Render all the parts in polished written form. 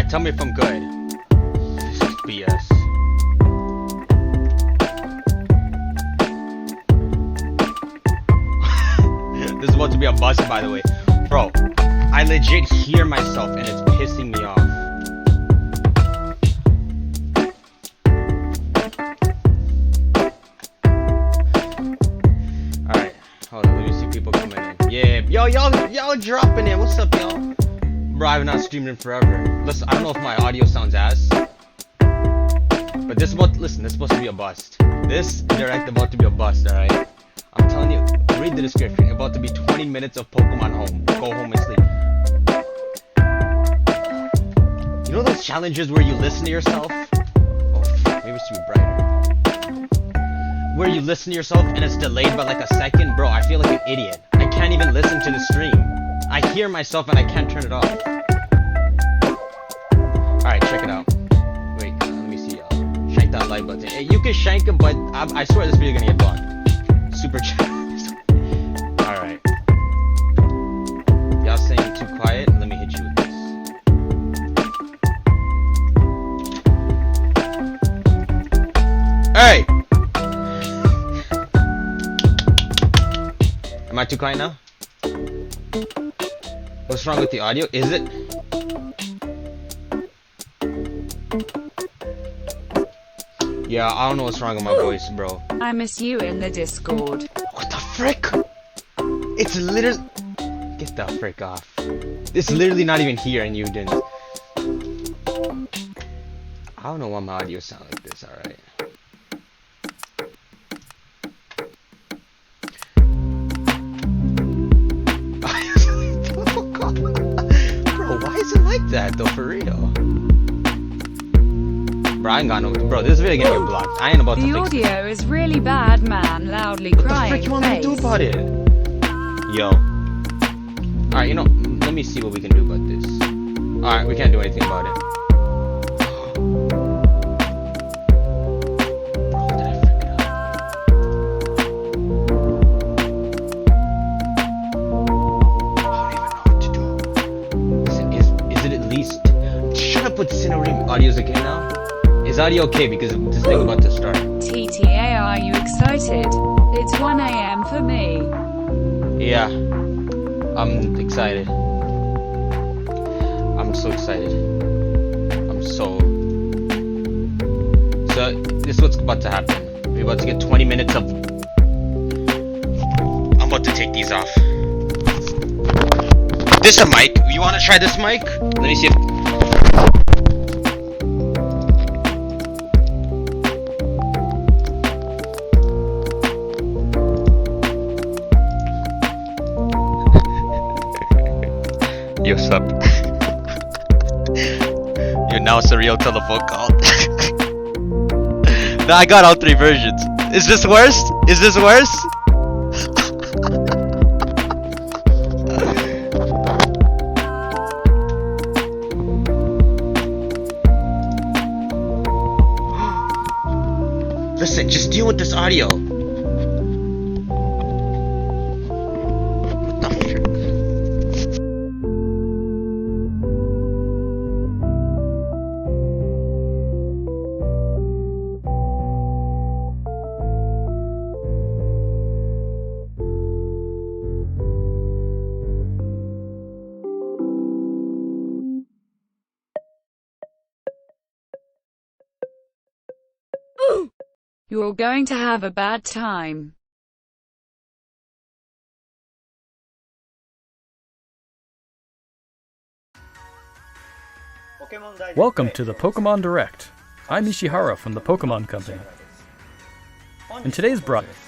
Alright, tell me if I'm good. This is BS. This is about to be a bust, by the way. Bro, I legit hear myself and it's pissing me off. Alright, hold on, let me see people coming in. Yeah, yo, y'all dropping in. What's up, y'all? Bro, I have not streamed in forever. Listen, I don't know if my audio sounds ass, but this is supposed to be a bust. This direct about to be a bust, alright? I'm telling you, read the description. About to be 20 minutes of Pokemon Home. Go home and sleep. You know those challenges where you listen to yourself? Oh, maybe it should be brighter. Where you listen to yourself and it's delayed by like a second? Bro, I feel like an idiot. I can't even listen to the stream. I hear myself and I can't turn it off. Alright, check it out. Wait, let me see y'all. Shank that like button. Hey, you can shank it, but I swear this video gonna get blocked. Super chat. Alright. Y'all saying too quiet? Let me hit you with this. Hey! Am I too quiet now? What's wrong with the audio? Is it? Yeah, I don't know what's wrong with my voice, bro. I miss you in the Discord. What the frick? It's literally... Get the frick off. It's literally not even here and you didn't. I don't know why my audio sound like this, alright. Bro, why is it like that though, for real? Bro, I ain't got no... Bro, this video gonna get blocked. I ain't about to fix this. The audio is really bad, man. Loudly crying. What the frick you want me to do about it? Yo. Alright, you know, let me see what we can do about this. Alright, we can't do anything about it. Bro, did I frick it up? I don't even know what to do. Listen, is it at least... Shut up with Cinerine. Audio's okay now? Is audio okay? Because this thing about to start. TTA, are you excited? It's 1 AM for me. Yeah. I'm excited. I'm so excited. So this is what's about to happen. We're about to get 20 minutes of... I'm about to take these off. This a mic. You want to try this mic? Let me see if... Yo, sup? You're now surreal telephone call. No, I got all 3 versions. Is this worse? Is this worse? Listen, just deal with this audio. What the frick? You're going to have a bad time. Welcome to the Pokemon Direct. I'm Ishihara from the Pokemon Company. In today's broadcast,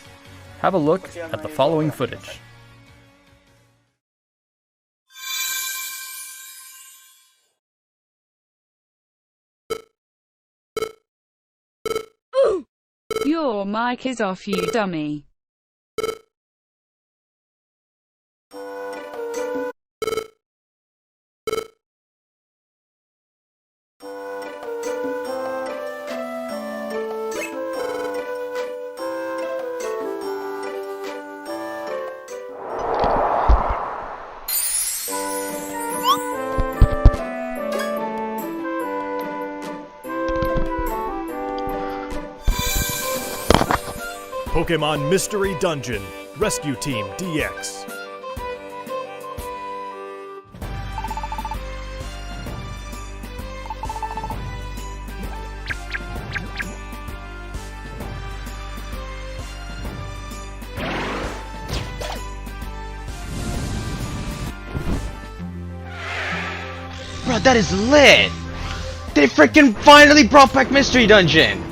have a look at the following footage. Your mic is off, you dummy. Pokemon Mystery Dungeon, Rescue Team DX. Bro, that is lit! They freaking finally brought back Mystery Dungeon!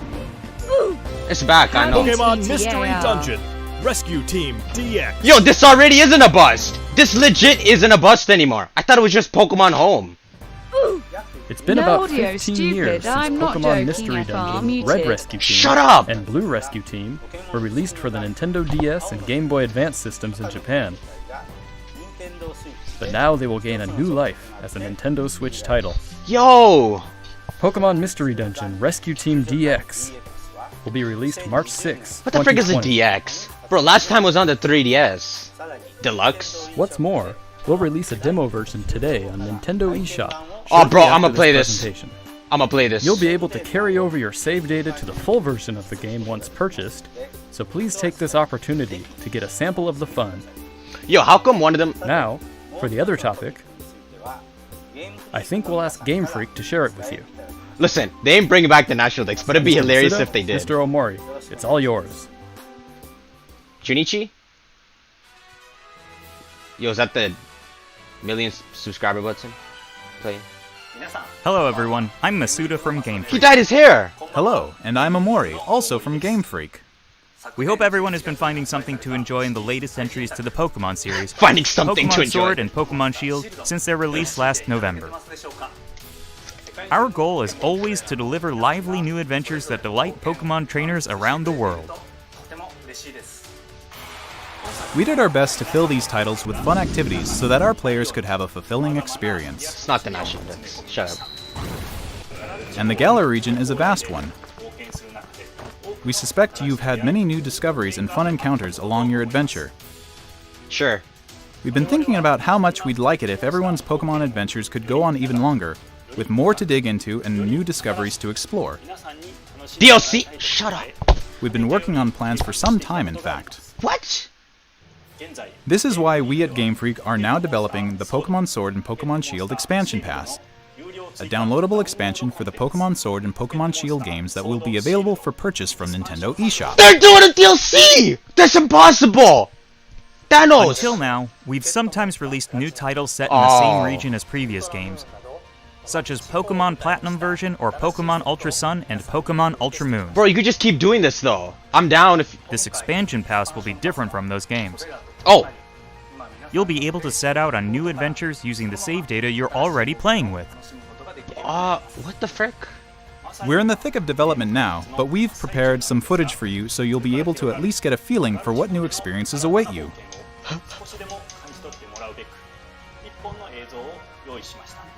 It's back, I know. Pokemon Mystery Dungeon, Rescue Team DX. Yo, this already isn't a bust! This legit isn't a bust anymore. I thought it was just Pokemon Home. It's been No about audio, 15 stupid. years since I'm not Pokemon joking, Mystery FR, Dungeon, muted. Red Rescue Team, Shut up! and Blue Rescue Team were released for the Nintendo DS and Game Boy Advance systems in Japan. But now they will gain a new life as a Nintendo Switch title. Yo! Pokemon Mystery Dungeon Rescue Team DX will be released March 6, What the frick is a 2020. DX? Bro, last time was on the 3DS. Deluxe? What's more, we'll release a demo version today on Nintendo eShop. Oh, bro, shortly I'ma after play this. presentation. I'ma play this. You'll be able to carry over your save data to the full version of the game once purchased, so please take this opportunity to get a sample of the fun. Yo, how come one of them... Now, for the other topic, I think we'll ask Game Freak to share it with you. Listen, they ain't bringing back the national decks, but it'd be Mr. hilarious Masuda, if they did. Mr. Omori, it's all yours. Junichi? Yo, is that the million subscriber button? Playing? Hello everyone, I'm Masuda from Game He Freak. dyed his hair! Hello, and I'm Amori, also from Game Freak. We hope everyone has been finding something to enjoy in the latest entries to the Pokemon series, Finding something Pokemon to enjoy. Sword and Pokemon Shield, since their release last November. Our goal is always to deliver lively new adventures that delight Pokemon trainers around the world. We did our best to fill these titles with fun activities so that our players could have a fulfilling experience. It's not the national decks. Shut up. And the Galar region is a vast one. We suspect you've had many new discoveries and fun encounters along your adventure. Sure. We've been thinking about how much we'd like it if everyone's Pokemon adventures could go on even longer, with more to dig into and new discoveries to explore. DLC? Shut up. We've been working on plans for some time, in fact. What? This is why we at Game Freak are now developing the Pokemon Sword and Pokemon Shield Expansion Pass, a downloadable expansion for the Pokemon Sword and Pokemon Shield games that will be available for purchase from Nintendo eShop. They're doing a DLC! That's impossible! Thanos! Until now, we've sometimes released new titles set in the same region as previous games, such as Pokemon Platinum version or Pokemon Ultra Sun and Pokemon Ultra Moon. Bro, you could just keep doing this though. I'm down if... This expansion pass will be different from those games. Oh! You'll be able to set out on new adventures using the save data you're already playing with. What the frick? We're in the thick of development now, but we've prepared some footage for you so you'll be able to at least get a feeling for what new experiences await you.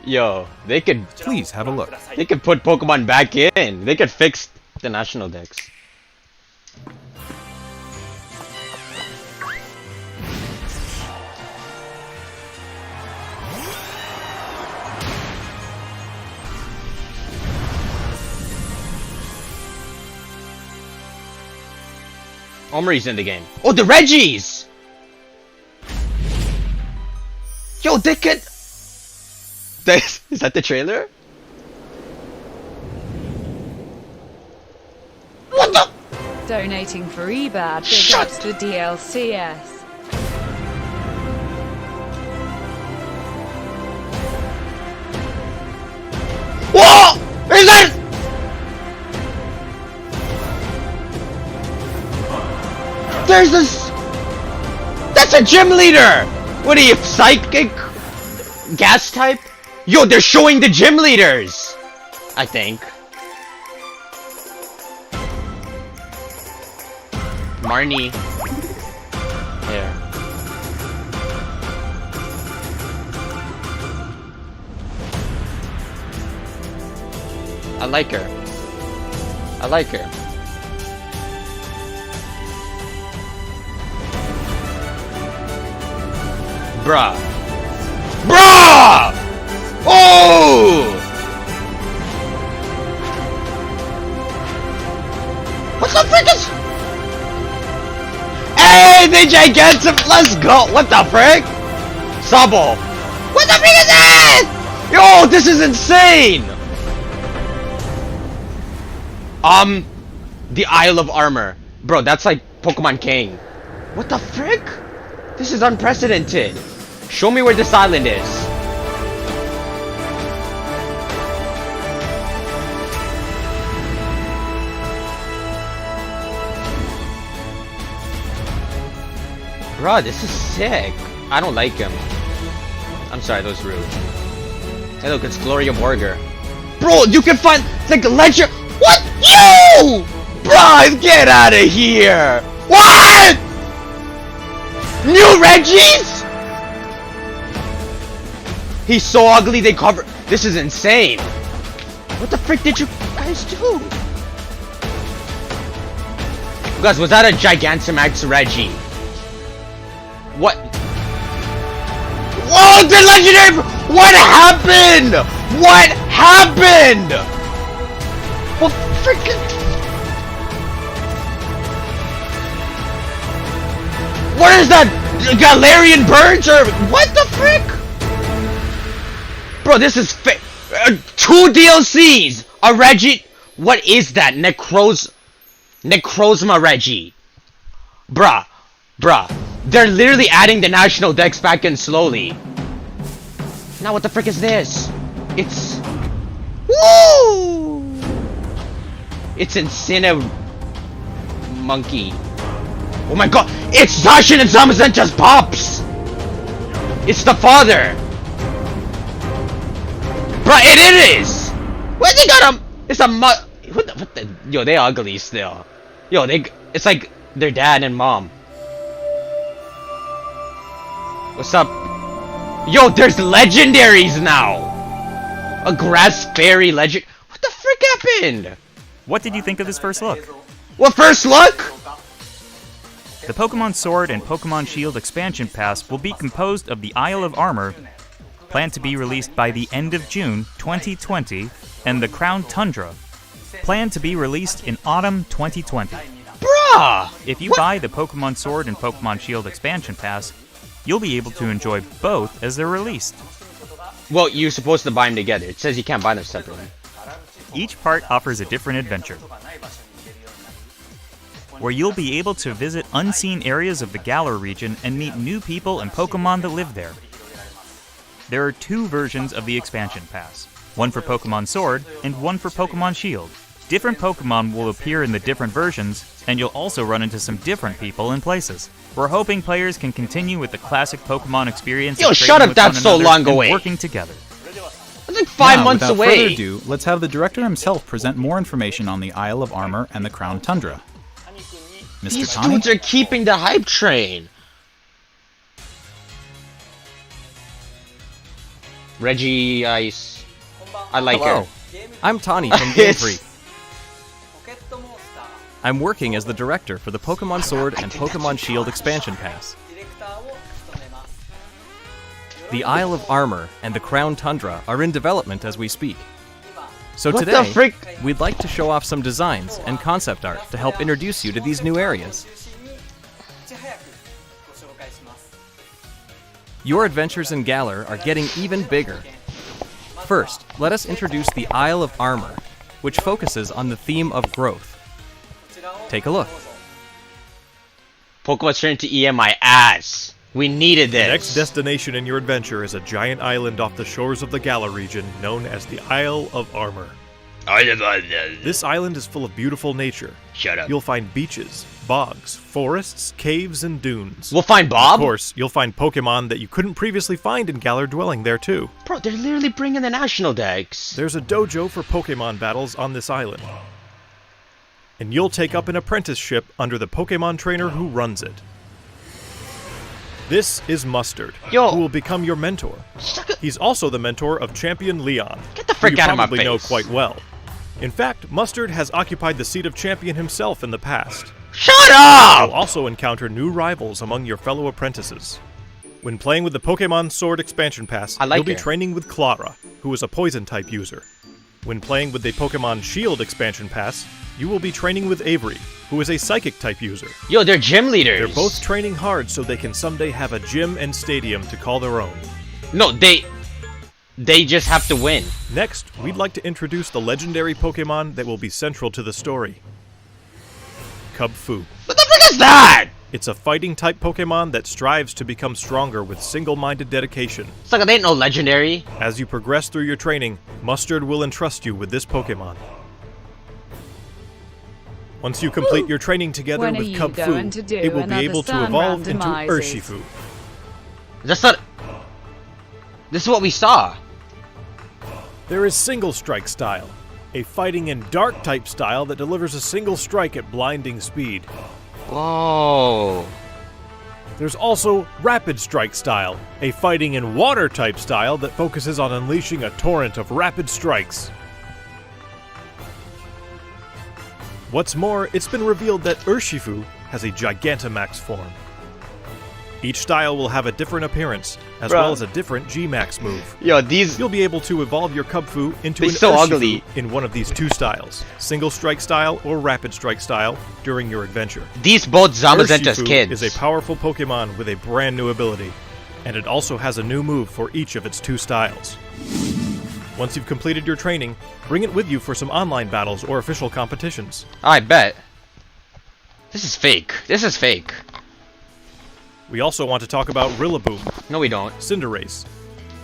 Yo, they could Please have a look. put Pokemon back in. They could fix the national decks. Omri's in the game. Oh, the Reggies! Yo, they could... Is that the trailer? What the... Donating for eBad, big ups to DLCS. Whoa! Is that... There's this... That's a gym leader! What are you, psychic? Gas type? Yo, they're showing the gym leaders! I think. Marnie. There. I like her. I like her. Bruh. Bruh! Oh! What the frick is... they gigantic? Let's go. What the frick? Sabo. What the frick is that? Yo, this is insane. The Isle of Armor. Bro, that's like Pokemon King. What the frick? This is unprecedented. Show me where this island is. Bro, this is sick. I don't like him. I'm sorry, that was rude. Hey look, it's Gloria Borger. Bro, you can find like legend. What? You! Bro, get out of here! What? New Reggies? He's so ugly they cover. This is insane. What the frick did you guys do? Guys, was that a Gigantamax Reggie? What? Whoa, the legendary! What happened? What happened? What freaking? What is that? Galarian birds or what the frick? Bro, this is 2 DLCs. A Reggie. What is that? Necrozma Reggie. Bruh. They're literally adding the national dex back in slowly. Now what the frick is this? It's... Woo! It's Incina Monkey. Oh my god! It's Zacian and Zamazenta's pops! It's the father! Bruh, it is! What they got him? It's a what the? Yo, they ugly still. Yo, it's like their dad and mom. What's up? Yo, there's legendaries now! A grass fairy legend. What the frick happened? What did you think of this first look? What first look? The Pokemon Sword and Pokemon Shield expansion pass will be composed of the Isle of Armor, planned to be released by the end of June 2020, and the Crown Tundra, planned to be released in autumn 2020. Bruh! If you buy the Pokemon Sword and Pokemon Shield expansion pass, you'll be able to enjoy both as they're released. Well, you're supposed to buy them together. It says you can't buy them separately. Each part offers a different adventure, where you'll be able to visit unseen areas of the Galar region and meet new people and Pokemon that live there. There are 2 versions of the expansion pass, one for Pokemon Sword and one for Pokemon Shield. Different Pokemon will appear in the different versions, and you'll also run into some different people and places. We're hoping players can continue with the classic Pokemon experience. Yo, of shut trading up, with that's one so another long and away. Working together. It's like 5 months without away. Further ado, let's have the director himself present more information on the Isle of Armor and the Crown Tundra. Mr. These Tani? dudes are keeping the hype train. Reggie Ice. I like Hello, her. I'm Tani from Game It's- Freak. I'm working as the director for the Pokemon Sword and Pokemon Shield expansion pass. The Isle of Armor and the Crown Tundra are in development as we speak. So What the today, frick? we'd like to show off some designs and concept art to help introduce you to these new areas. Your adventures in Galar are getting even bigger. First, let us introduce the Isle of Armor, which focuses on the theme of growth. Take a look. Pokemon's turned to EMI ass. We needed this. The next destination in your adventure is a giant island off the shores of the Galar region known as the Isle of Armor. This island is full of beautiful nature. Shut up. You'll find beaches, bogs, forests, caves, and dunes. We'll find Of Bob? course, you'll find Pokemon that you couldn't previously find in Galar dwelling there too. Bro, they're literally bringing the national decks. There's a dojo for Pokemon battles on this island. And you'll take up an apprenticeship under the Pokemon trainer who runs it. This is Mustard, Yo. who will become your mentor. He's also the mentor of Champion Leon, Get the who frick you out of my probably know face. quite well. In fact, Mustard has occupied the seat of champion himself in the past. Shut You'll up! also encounter new rivals among your fellow apprentices. When playing with the Pokemon Sword expansion pass, I like you'll be her. training with Clara, who is a poison type user. When playing with the Pokemon Shield expansion pass, you will be training with Avery, who is a psychic type user. Yo, they're gym leaders. They're both training hard so they can someday have a gym and stadium to call their own. No, they just have to win. Next, we'd like to introduce the legendary Pokemon that will be central to the story. Cubfu. What the frick is that? It's a fighting type Pokemon that strives to become stronger with single-minded dedication. It's like they ain't no legendary. As you progress through your training, Mustard will entrust you with this Pokemon. Once you complete your training together When are with you Cubfu, going to do it will be another able to sun evolve into randomizes? Urshifu. That's not. This is what we saw. There is Single Strike style, a fighting and dark type style that delivers a single strike at blinding speed. Whoa. There's also Rapid Strike style, a fighting and water type style that focuses on unleashing a torrent of rapid strikes. What's more, it's been revealed that Urshifu has a Gigantamax form. Each style will have a different appearance, as well as a different G-Max move. Yo, these. You'll be able to evolve your Cubfu into They're an so Urshifu ugly. in one of these two styles, Single Strike style or Rapid Strike style, during your adventure. These both Zamazenta's Urshifu kids. is a powerful Pokemon with a brand new ability, and it also has a new move for each of its two styles. Once you've completed your training, bring it with you for some online battles or official competitions. I bet. This is fake. This is fake. We also want to talk about Rillaboom, No, we don't. Cinderace,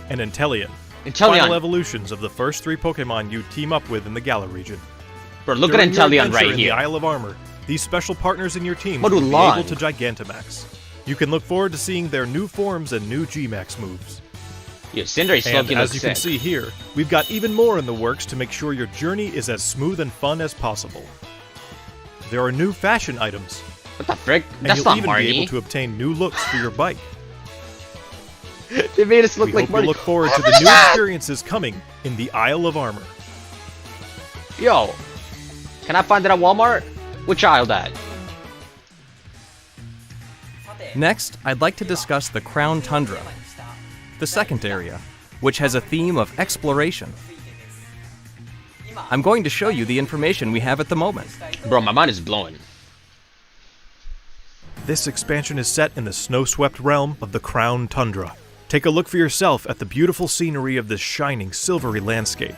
and Inteleon. Inteleon. Final evolutions of the first three Pokemon you team up with in the Galar region. Bro, look During at your Inteleon adventure right in the here. Isle of Armor, these special partners in your team What will do be Lon? able to Gigantamax. You can look forward to seeing their new forms and new G-Max moves. Yo, Cinderace And Loki as looks you can sick. see here, we've got even more in the works to make sure your journey is as smooth and fun as possible. There are new fashion items, What the frick? and That's you'll not even be able Marnie. to obtain new looks for your bike. They made us look We like hope you Marnie. look forward to What the is new that? experiences coming in the Isle of Armor. Yo, can I find it at Walmart? Which aisle that? Next, I'd like to discuss the Crown Tundra, the second area, which has a theme of exploration. I'm going to show you the information we have at the moment. Bro, my mind is blowing. This expansion is set in the snow-swept realm of the Crown Tundra. Take a look for yourself at the beautiful scenery of this shining, silvery landscape.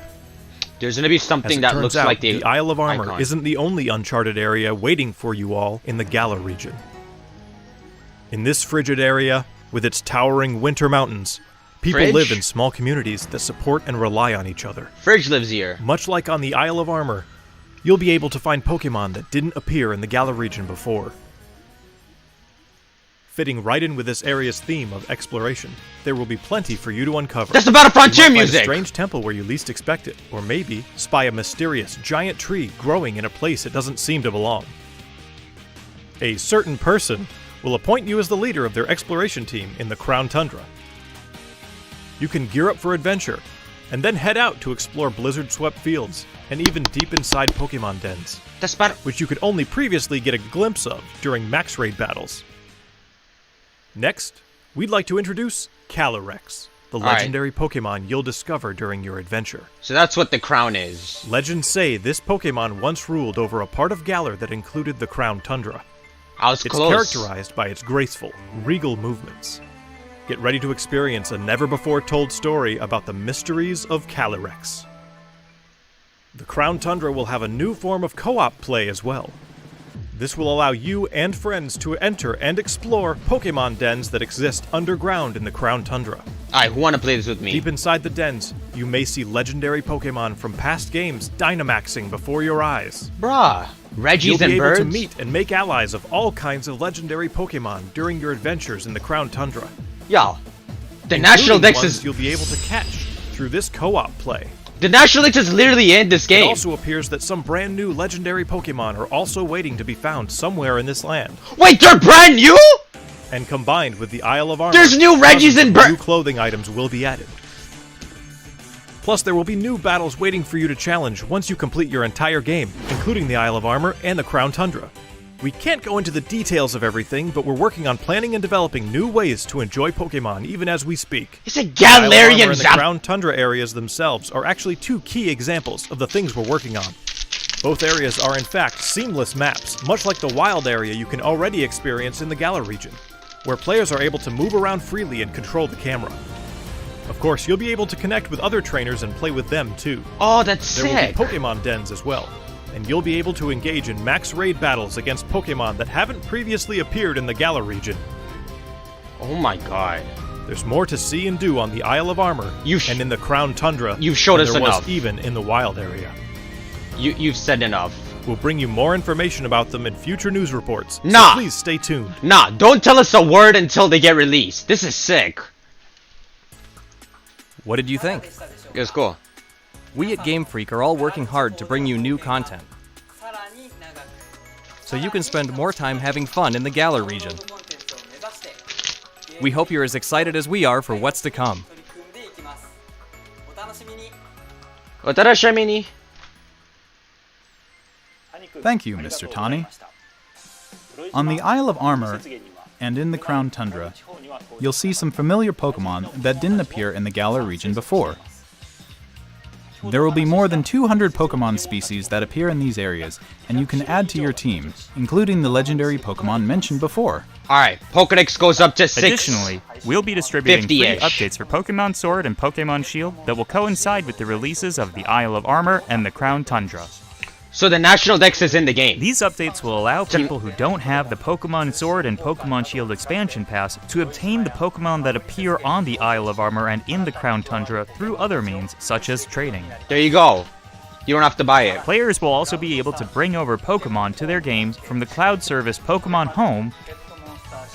There's gonna be As something it that turns looks out, like the Isle of Armor icon. isn't the only uncharted area waiting for you all in the Galar region. In this frigid area, with its towering winter mountains, people Fridge? live in small communities that support and rely on each other. Fridge lives here. Much like on the Isle of Armor, you'll be able to find Pokemon that didn't appear in the Galar region before. Fitting right in with this area's theme of exploration, there will be plenty for you to uncover. That's the Battle Frontier You might find music! a strange temple where you least expect it, or maybe spy a mysterious giant tree growing in a place it doesn't seem to belong. A certain person will appoint you as the leader of their exploration team in the Crown Tundra. You can gear up for adventure, and then head out to explore blizzard-swept fields, and even deep inside Pokemon dens, That's Battle. which you could only previously get a glimpse of during max raid battles. Next, we'd like to introduce Calyrex, the Alright. legendary Pokemon you'll discover during your adventure. So that's what the crown is. Legends say this Pokemon once ruled over a part of Galar that included the Crown Tundra. I was It's close. characterized by its graceful, regal movements. Get ready to experience a never-before-told story about the mysteries of Calyrex. The Crown Tundra will have a new form of co-op play as well. This will allow you and friends to enter and explore Pokemon dens that exist underground in the Crown Tundra. Alright, who wanna play this with me? Deep inside the dens, you may see legendary Pokemon from past games Dynamaxing before your eyes. Bruh. Reggies You'll and be able birds? to meet and make allies of all kinds of legendary Pokemon during your adventures in the Crown Tundra. Yo. The National including Dex ones is... you'll be able to catch through this co-op play. The National Dex is literally in this It game. also appears that some brand new legendary Pokemon are also waiting to be found somewhere in this land. Wait, they're brand new?! And combined with the Isle of Armor, There's new Reggies dozens and of Bir- new clothing items will be added. Plus, there will be new battles waiting for you to challenge once you complete your entire game, including the Isle of Armor and the Crown Tundra. We can't go into the details of everything, but we're working on planning and developing new ways to enjoy Pokemon even as we speak. It's a The Isle of Armor Galarian and the Zap. Crown Tundra areas themselves are actually two key examples of the things we're working on. Both areas are in fact seamless maps, much like the wild area you can already experience in the Galar region, where players are able to move around freely and control the camera. Of course, you'll be able to connect with other trainers and play with them too. Oh, that's There sick. will be Pokemon dens as well, and you'll be able to engage in max raid battles against Pokemon that haven't previously appeared in the Galar region. Oh my god. There's more to see and do on the Isle of Armor and in the Crown Tundra You've showed than us there enough. was even in the wild area. You've said enough. We'll bring you more information about them in future news reports, Nah. so please stay tuned. Nah, don't tell us a word until they get released. This is sick. What did you think? It's cool. We at Game Freak are all working hard to bring you new content, so you can spend more time having fun in the Galar region. We hope you're as excited as we are for what's to come. Otarashimini. Thank you, Mr. Tani. On the Isle of Armor and in the Crown Tundra, you'll see some familiar Pokemon that didn't appear in the Galar region before. There will be more than 200 Pokemon species that appear in these areas, and you can add to your team, including the legendary Pokemon mentioned before. Alright, Pokedex goes up to 6. Additionally, we'll be distributing free 50-ish. updates for Pokemon Sword and Pokemon Shield that will coincide with the releases of the Isle of Armor and the Crown Tundra. So the National Dex is in the game. These updates will allow people who don't have the Pokemon Sword and Pokemon Shield expansion pass to obtain the Pokemon that appear on the Isle of Armor and in the Crown Tundra through other means, such as trading. There you go. You don't have to buy it. Players will also be able to bring over Pokemon to their games from the cloud service Pokemon Home,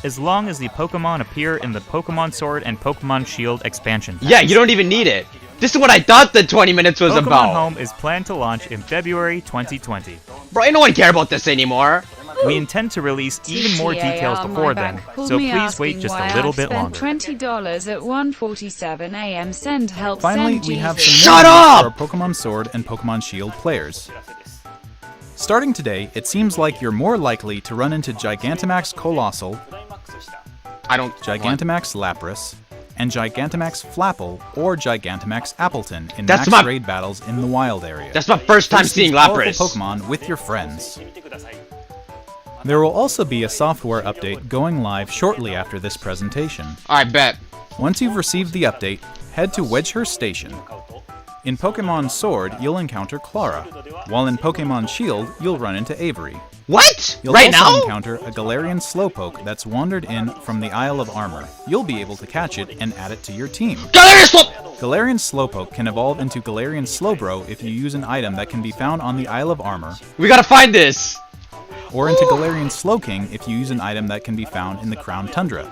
as long as the Pokemon appear in the Pokemon Sword and Pokemon Shield expansion pass. Yeah, you don't even need it. This is what I thought the 20 minutes was Pokemon about. Home is planned to launch in February 2020. Bro, ain't no one care about this anymore. We intend to release even more details before then, so please wait just a little bit longer. $20 at 1:47 a.m. Send help. Finally, send we have Jesus. some Shut more news up! for our Pokemon Sword and Pokemon Shield players. Starting today, it seems like you're more likely to run into Gigantamax Colossal, I don't. Gigantamax Lapras, and Gigantamax Flapple or Gigantamax Appleton in That's max my- raid battles in the wild area. That's my first time Face seeing these powerful Lapras. Pokemon with your friends. There will also be a software update going live shortly after this presentation. Alright, bet. Once you've received the update, head to Wedgehurst Station. In Pokemon Sword, you'll encounter Clara, while in Pokemon Shield, you'll run into Avery. What? You'll Right also now? encounter a Galarian Slowpoke that's wandered in from the Isle of Armor. You'll be able to catch it and add it to your team. Galarian Slowpoke! Galarian Slowpoke can evolve into Galarian Slowbro if you use an item that can be found on the Isle of Armor, We gotta find this. or into Galarian Slowking if you use an item that can be found in the Crown Tundra.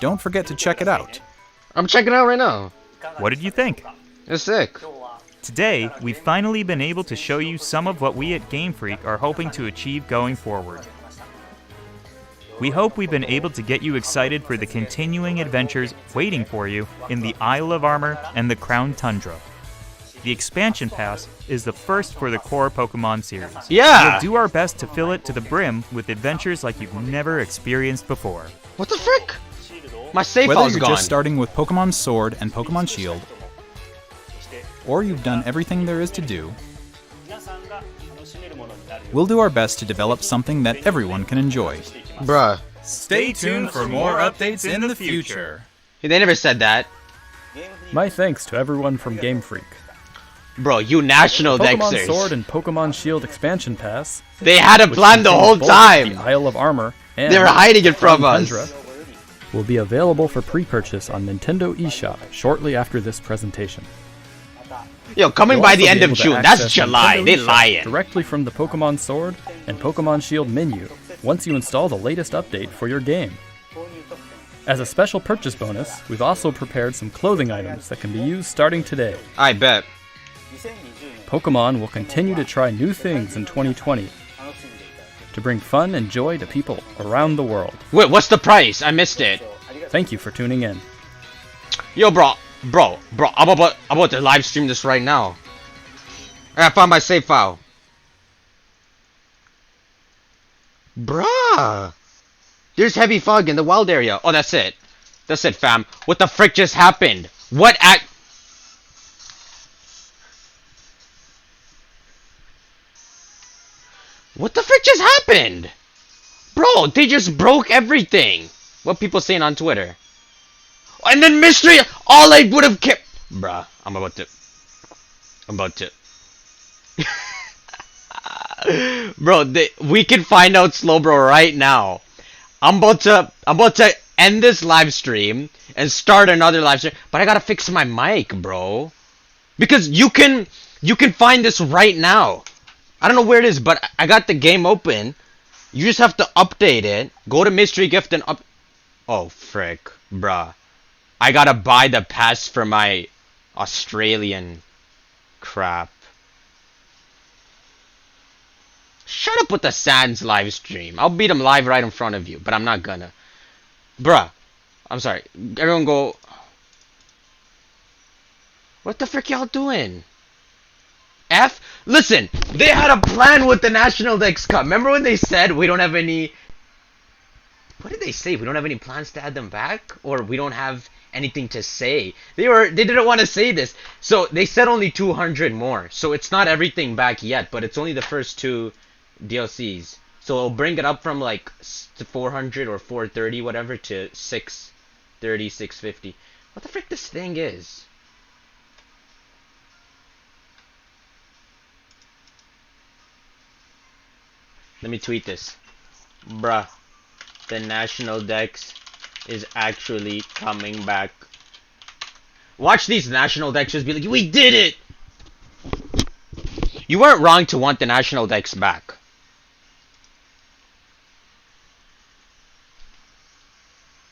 Don't forget to check it out. I'm checking it out right now. What did you think? It's sick. Today, we've finally been able to show you some of what we at Game Freak are hoping to achieve going forward. We hope we've been able to get you excited for the continuing adventures waiting for you in the Isle of Armor and the Crown Tundra. The expansion pass is the first for the core Pokemon series. Yeah. We'll do our best to fill it to the brim with adventures like you've never experienced before. What the frick? My save Whether file's you're gone. just starting with Pokemon Sword and Pokemon Shield, or you've done everything there is to do, we'll do our best to develop something that everyone can enjoy. Bruh. Stay tuned for more updates in the future. They never said that. My thanks to everyone from Game Freak. Bro, you national Pokemon Dexers. Sword and Pokemon Shield expansion pass, They had a which plan the contains whole both time. the Isle of Armor and They were hiding it from Crown us. Tundra, will be available for pre-purchase on Nintendo eShop shortly after this presentation. Yo, coming You'll by also the be end of able to June. That's access July. Nintendo They eShop lying. directly from the Pokemon Sword and Pokemon Shield menu once you install the latest update for your game. As a special purchase bonus, we've also prepared some clothing items that can be used starting today. I bet. Pokemon will continue to try new things in 2020 to bring fun and joy to people around the world. Wait, what's the price? I missed it. Thank you for tuning in. Yo, bro. I'm about to live stream this right now. I found my save file. Bruh. There's heavy fog in the wild area. Oh, that's it. That's it, fam. What the frick just happened? What act... What the frick just happened? Bro, they just broke everything. What people saying on Twitter. And then mystery, all I would have kept. Bruh, I'm about to. Bro, we can find out slow, bro, right now. I'm about to end this live stream and start another live stream, but I gotta fix my mic, bro. Because you can find this right now. I don't know where it is, but I got the game open. You just have to update it. Go to mystery gift and up. Oh frick, bruh. I gotta buy the pass for my Australian crap. Shut up with the Sans live stream. I'll beat him live right in front of you, but I'm not gonna. Bruh. I'm sorry. Everyone go. What the frick y'all doing? F? Listen, they had a plan with the National Dex Cup. Remember when they said we don't have any... What did they say? We don't have any plans to add them back? Or we don't have anything to say? They didn't want to say this. So they said only 200 more. So it's not everything back yet, but it's only the first 2 DLCs. So it'll bring it up from like 400 or 430, whatever, to 630, 650. What the frick this thing is? Let me tweet this. Bruh. The National Dex is actually coming back. Watch these National Dex just be like, we did it! You weren't wrong to want the National Dex back.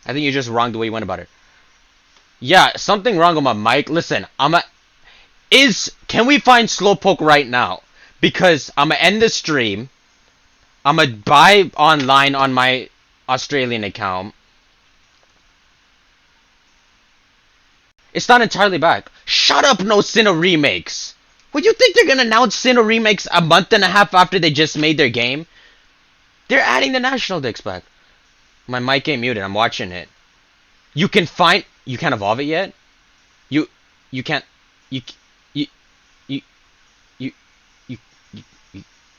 I think you're just wrong the way you went about it. Yeah, something wrong with my mic. Listen, can we find Slowpoke right now? Because I'm gonna end the stream. I'm gonna buy online on my Australian account. It's not entirely back. Shut up, no Sinnoh remakes. What, you think they're gonna announce Sinnoh remakes a month and a half after they just made their game? They're adding the National Dex back. My mic ain't muted, I'm watching it. You can't evolve it yet? You can't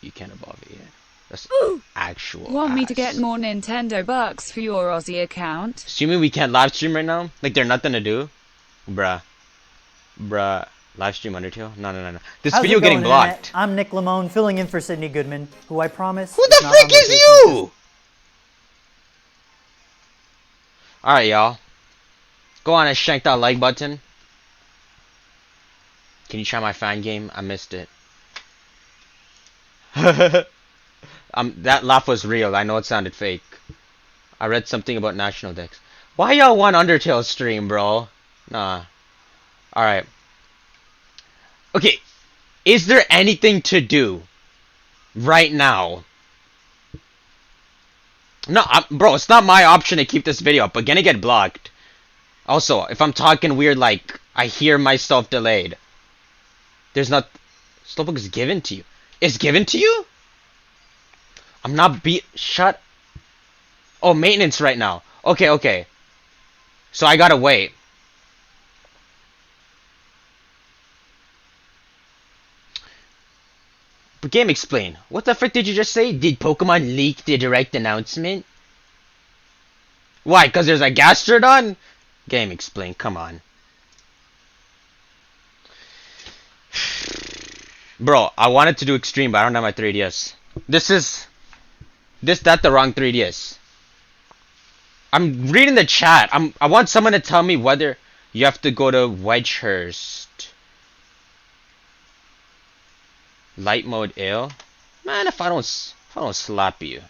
evolve it yet. That's actual Want me to ass. get more Nintendo bucks for your Aussie account? Assuming we can't live stream right now? Like there's nothing to do? Bruh. Live stream Undertale? No. This How's video it getting going, blocked. Internet? I'm Nick Lamone, filling in for Sydney Goodman, who I promise Who is the not frick on is vacation. you? Alright, y'all. Go on and shank that like button. Can you try my fan game? I missed it. That laugh was real. I know it sounded fake. I read something about National Dex. Why y'all want Undertale stream, bro? Nah. Alright. Okay. Is there anything to do right now? No, bro, it's not my option to keep this video up. But gonna get blocked. Also, if I'm talking weird, like, I hear myself delayed. There's not... Slowpoke is given to you. It's given to you? I'm not shut. Oh, maintenance right now. Okay. So I gotta wait. But game explain. What the frick did you just say? Did Pokemon leak the direct announcement? Why? Because there's a Gastrodon? Game explain. Come on. Bro, I wanted to do extreme, but I don't have my 3DS. That's the wrong 3DS. I'm reading the chat. I want someone to tell me whether you have to go to Wedgehurst. Light mode ill? Man, if I don't slap you.